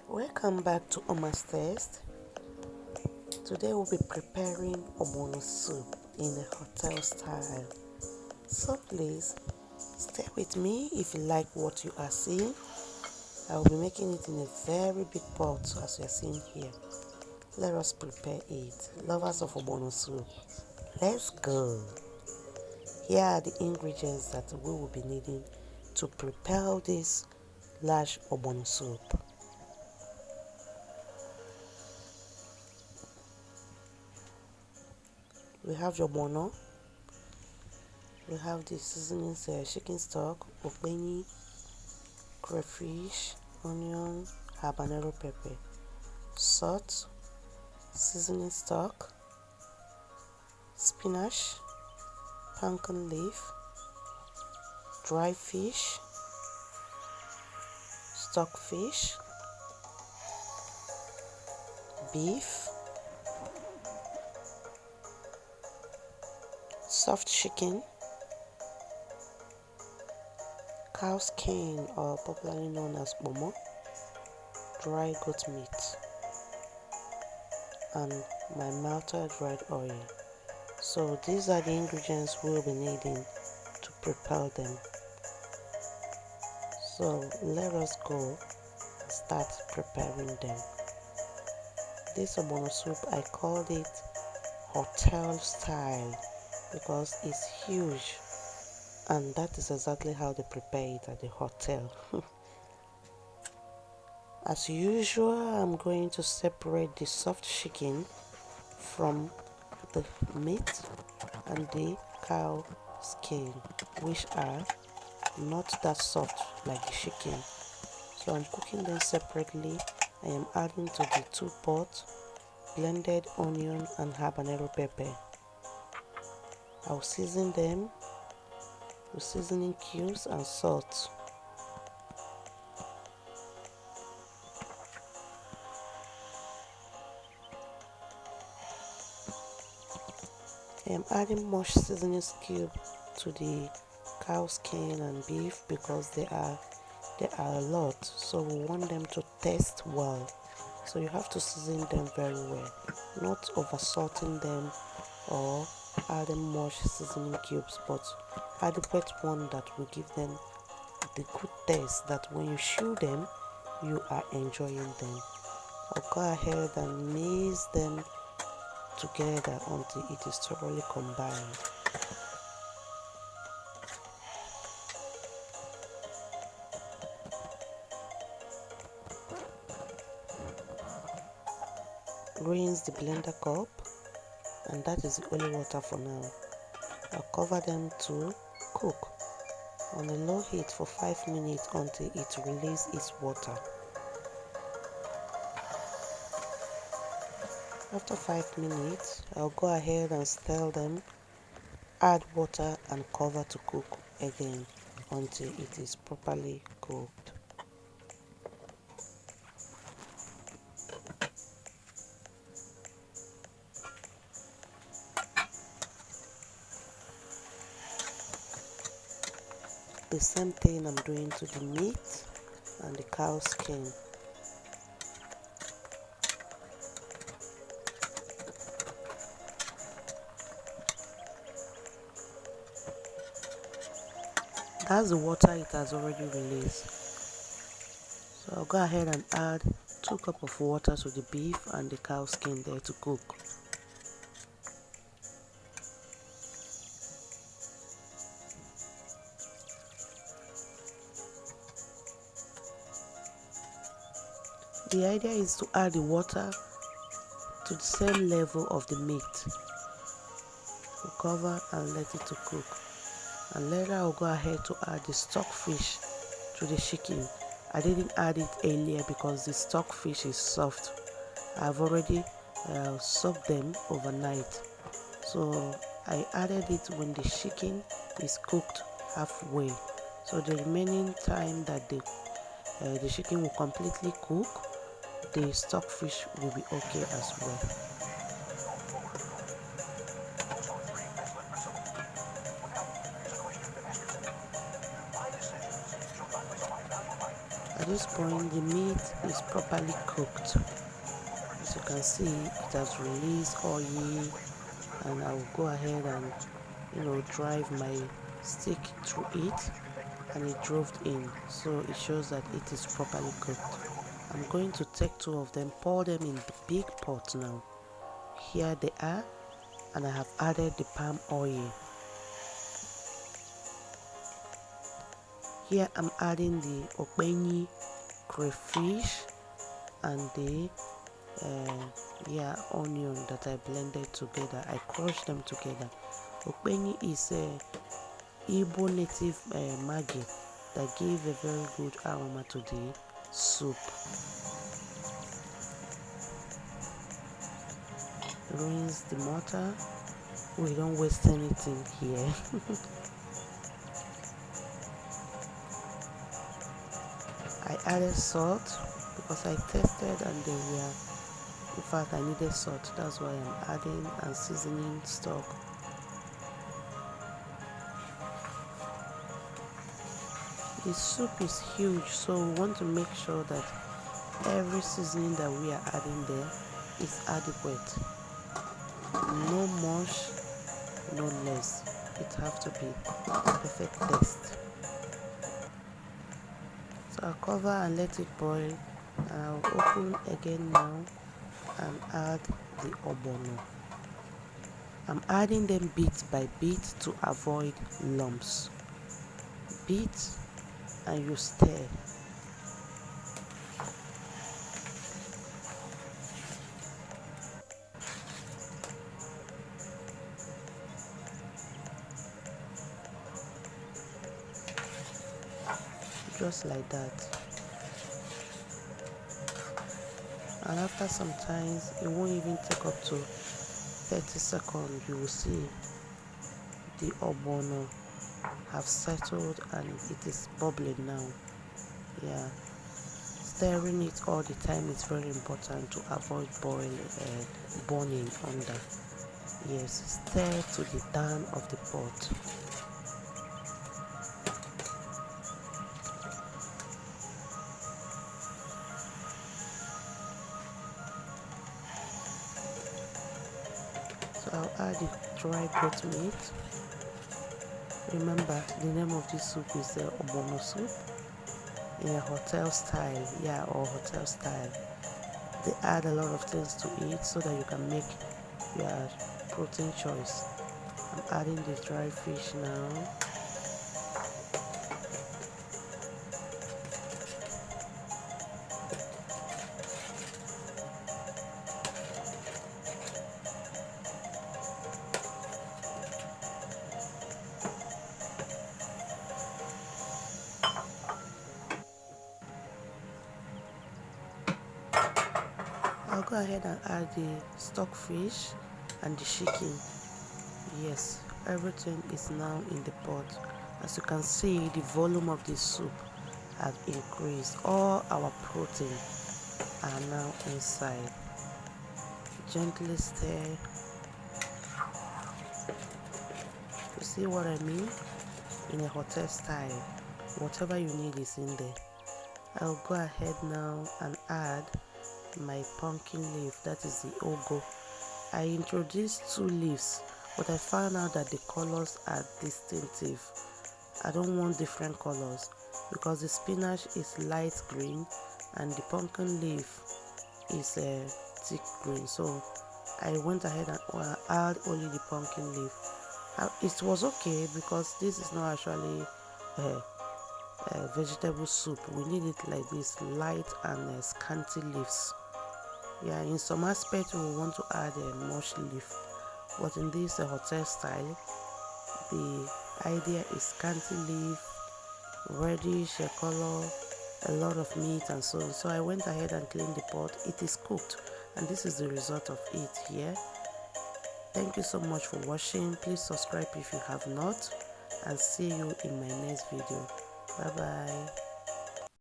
Welcome back to Oma's Taste. Today we'll be preparing ogbono soup in a hotel style. So please stay with me if you like what you are seeing. I will be making it in a very big pot as you are seeing here. Let us prepare it. Lovers of ogbono soup, let's go. Here are the ingredients that we will be needing to prepare this large ogbono soup. We have your ogbono. We have the seasonings, chicken stock, okpeni, crayfish, onion, habanero pepper, salt, seasoning stock, spinach, pumpkin leaf, dry fish, stockfish, beef, soft chicken, cow skin or popularly known as kpomo, dry goat meat, and my melted red oil. So these are the ingredients we'll be needing to prepare them. So let us go and start preparing them. This ogbono soup, I called it hotel style because it's huge, and that is exactly how they prepare it at the hotel. As usual, I'm going to separate the soft chicken from the meat and the cow skin, which are not that soft like the chicken. So I'm cooking them separately. I am adding to the 2 pots blended onion and habanero pepper. I'll season them with seasoning cubes and salt. I am adding much seasoning cube to the cow skin and beef because they are a lot, so we want them to taste well. So you have to season them very well, not over salting them or adding much seasoning cubes, but adequate one that will give them the good taste that when you chew them, you are enjoying them. I'll go ahead and mix them together until it is thoroughly combined. Rinse the blender cup, and that is the only water for now. I'll cover them to cook on a low heat for 5 minutes until it releases its water. After 5 minutes, I'll go ahead and stir them, add water and cover to cook again until it is properly cooked. The same thing I'm doing to the meat and the cow skin. That's the water it has already released. So I'll go ahead and add 2 cups of water to the beef and the cow skin there to cook. The idea is to add the water to the same level of the meat. We'll cover and let it to cook. And later I'll go ahead to add the stockfish to the chicken. I didn't add it earlier because the stockfish is soft. I've already soaked them overnight. So I added it when the chicken is cooked halfway. So the remaining time that the chicken will completely cook, the stockfish will be okay as well. At this point, the meat is properly cooked. As you can see, it has released oil, and I will go ahead and drive my stick through it, and it drove in, so it shows that it is properly cooked. I'm going to take two of them, pour them in the big pot now. Here they are, and I have added the palm oil. Here I'm adding the okpeni, crayfish, and the onion that I blended together. I crushed them together. Okpeni is a Igbo native Maggi that gave a very good aroma to the soup. Rinse the mortar. We don't waste anything here. I added salt because I tested and they were, in fact I needed salt, that's why I'm adding, and seasoning stock. The soup is huge, so we want to make sure that every seasoning that we are adding there is adequate. No much, no less. It has to be perfect taste. So I'll cover and let it boil. I'll open again now and add the ogbono. I'm adding them bit by bit to avoid lumps. Beat and you stir. Just like that. And after some time, it won't even take up to 30 seconds. You will see the ogbono have settled and it is bubbling now. Yeah, stirring it all the time is very important to avoid burning under. Yes, stir to the down of the pot. So I'll add the dry goat meat. Remember, the name of this soup is the ogbono soup in a hotel style, or hotel style. They add a lot of things to it so that you can make your protein choice. I'm adding the dry fish now. I'll go ahead and add the stock fish and the chicken. Yes, everything is now in the pot. As you can see, the volume of the soup has increased. All our protein are now inside. Gently stir. You see what I mean? In a hotel style, whatever you need is in there. I'll go ahead now and add my pumpkin leaf, that is the ugu. I introduced 2 leaves, but I found out that the colors are distinctive. I don't want different colors because the spinach is light green and the pumpkin leaf is a thick green. So I went ahead and add only the pumpkin leaf. It was okay because this is not actually a vegetable soup. We need it like this, light and scanty leaves. Yeah, in some aspects we want to add much leaf, but in this hotel style, the idea is scanty leaf, reddish color, a lot of meat and so on. So I went ahead and cleaned the pot. It is cooked, and this is the result of it here. Thank you so much for watching. Please subscribe if you have not, and see you in my next video. Bye bye.